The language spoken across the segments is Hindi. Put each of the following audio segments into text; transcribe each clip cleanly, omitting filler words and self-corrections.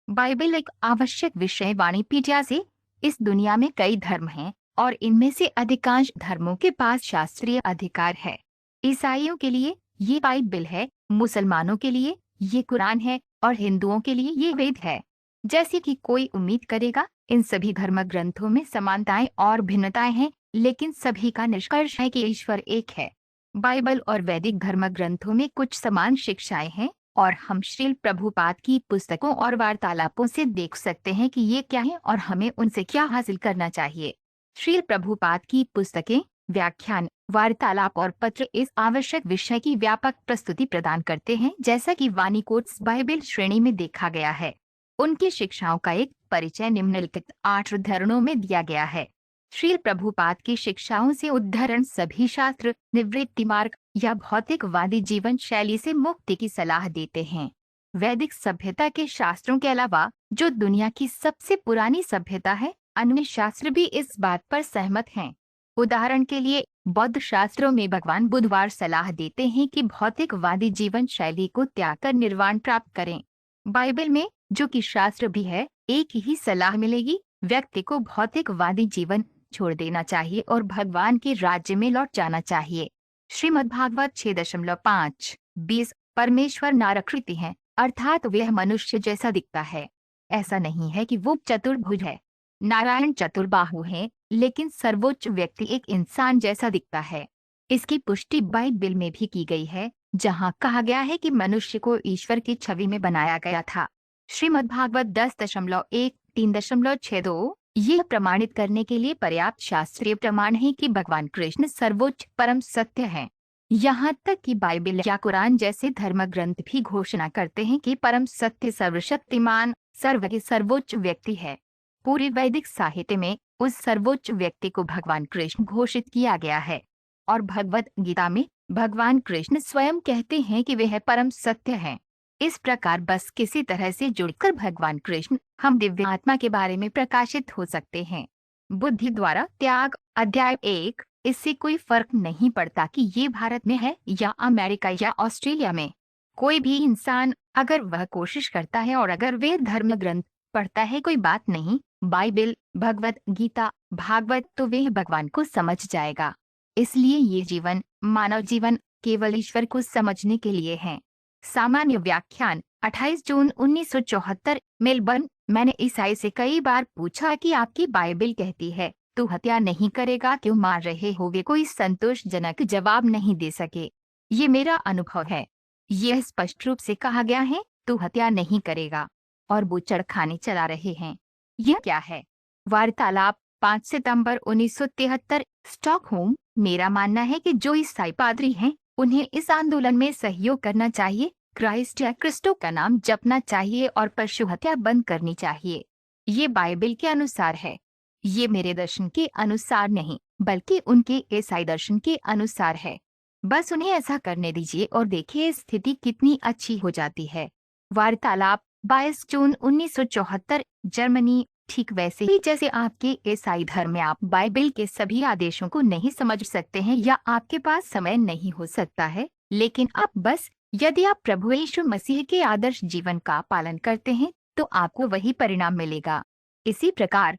बाइबल एक आवश्यक विषय वाणिपीडिया से। इस दुनिया में कई धर्म हैं और इनमें से अधिकांश धर्मों के पास शास्त्रीय अधिकार है। ईसाइयों के लिए ये बाइबल है, मुसलमानों के लिए ये कुरान है और हिंदुओं के लिए ये वेद है। जैसे कि कोई उम्मीद करेगा, इन सभी धर्म ग्रंथों में समानताएं और भिन्नताएं हैं, लेकिन सभी का निष्कर्ष है कि ईश्वर एक है। बाइबल और वैदिक धर्म ग्रंथों में कुछ समान शिक्षाएं हैं और हम श्रील प्रभुपाद की पुस्तकों और वार्तालापों से देख सकते हैं कि ये क्या है और हमें उनसे क्या हासिल करना चाहिए। श्रील प्रभुपाद की पुस्तकें, व्याख्यान, वार्तालाप और पत्र इस आवश्यक विषय की व्यापक प्रस्तुति प्रदान करते हैं, जैसा कि वानी कोट्स बाइबल श्रेणी में देखा गया है। उनकी शिक्षाओं का एक परिचय निम्नलिखित 8 उद्धरणों में दिया गया है। श्रील प्रभुपाद की शिक्षाओं से उद्धरण सभी शास्त्र, निवृत्ति मार्ग या भौतिकवादी जीवन शैली से मुक्ति की सलाह देते हैं। वैदिक सभ्यता के शास्त्रों के अलावा, जो दुनिया की सबसे पुरानी सभ्यता है, अन्य शास्त्र भी इस बात पर सहमत हैं। उदाहरण के लिए, बौद्ध शास्त्रों में भगवान बुधवार सलाह देते हैं कि भौतिकवादी जीवन शैली को त्याग कर निर्वाण प्राप्त करें। बाइबल में, जो कि शास्त्र भी है, एक ही सलाह मिलेगी, व्यक्ति को भौतिकवादी जीवन छोड़ देना चाहिए और भगवान के राज्य में लौट जाना चाहिए। श्रीमद्भागवत 6.5-20। परमेश्वर नारकृति है, अर्थात वह मनुष्य जैसा दिखता है। ऐसा नहीं है कि वो चतुर्भुज है। नारायण चतुर्बाहु है, लेकिन सर्वोच्च व्यक्ति एक इंसान जैसा दिखता है। इसकी पुष्टि बाइबल में भी की गई है, जहाँ कहा गया है कि मनुष्य को ईश्वर की छवि में बनाया गया था। श्रीमद्भागवत 10.1-3.62। यह प्रमाणित करने के लिए पर्याप्त शास्त्रीय प्रमाण है कि भगवान कृष्ण सर्वोच्च परम सत्य है। यहाँ तक कि बाइबल या कुरान जैसे धर्म ग्रंथ भी घोषणा करते हैं कि परम सत्य सर्वशक्तिमान, सर्वज्ञ सर्वोच्च व्यक्ति है। पूरे वैदिक साहित्य में उस सर्वोच्च व्यक्ति को भगवान कृष्ण घोषित किया गया है और भगवत गीता में भगवान कृष्ण स्वयं कहते हैं कि वह परम सत्य है। इस प्रकार बस किसी तरह से जुड़कर भगवान कृष्ण, हम दिव्य आत्मा के बारे में प्रकाशित हो सकते हैं। बुद्धि द्वारा त्याग, अध्याय 1। इससे कोई फर्क नहीं पड़ता कि ये भारत में है या अमेरिका या ऑस्ट्रेलिया में। कोई भी इंसान, अगर वह कोशिश करता है और अगर वे धर्म ग्रंथ पढ़ता है, कोई बात नहीं, बाइबल, भगवत गीता, भागवत, तो वह भगवान को समझ जाएगा। इसलिए ये जीवन, मानव जीवन, केवल ईश्वर को समझने के लिए है। सामान्य व्याख्यान, 28 जून 1974, मेलबर्न। मैंने ईसाई से कई बार पूछा कि आपकी बाइबल कहती है तू हत्या नहीं करेगा, क्यों मार रहे हो? वे कोई संतोषजनक जवाब नहीं दे सके। ये मेरा अनुभव है। यह स्पष्ट रूप से कहा गया है, तू हत्या नहीं करेगा, और वो चरखाने चला रहे हैं। यह क्या है? वार्तालाप, 5 सितंबर 1973, स्टॉकहोम। मेरा मानना है कि जो ईसाई पादरी हैं, उन्हें इस आंदोलन में सहयोग करना चाहिए। क्राइस्ट या क्रिस्टो का नाम जपना चाहिए और पशु हत्या बंद करनी चाहिए। ये बाइबल के अनुसार है। ये मेरे दर्शन के अनुसार नहीं, बल्कि उनके ईसाई दर्शन के अनुसार है। बस उन्हें ऐसा करने दीजिए और देखिए स्थिति कितनी अच्छी हो जाती है। वार्तालाप, 22 जून 1974, जर्मनी। ठीक वैसे ही जैसे आपके ईसाई धर्म में आप बाइबल के सभी आदेशों को नहीं समझ सकते हैं या आपके पास समय नहीं हो सकता है, लेकिन आप बस, यदि आप प्रभु यीशु मसीह के आदर्श जीवन का पालन करते हैं, तो आपको वही परिणाम मिलेगा। इसी प्रकार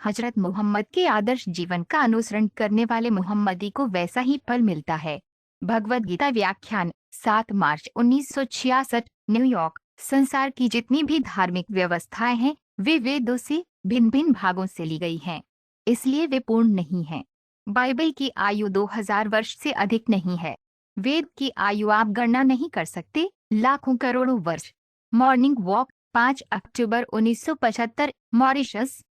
हजरत मोहम्मद के आदर्श जीवन का अनुसरण करने वाले मोहम्मदी को वैसा ही फल मिलता है। भगवद गीता व्याख्यान, 7 मार्च 1966, न्यूयॉर्क। संसार की जितनी भी धार्मिक व्यवस्थाएं हैं, वे वेदों से भिन्न भिन्न भागों से ली गई हैं, इसलिए वे पूर्ण नहीं हैं। बाइबल की आयु 2000 वर्ष से अधिक नहीं है। वेद की आयु आप गणना नहीं कर सकते, लाखों करोड़ों वर्ष। मॉर्निंग वॉक, 5 अक्टूबर 1975, मॉरिशस।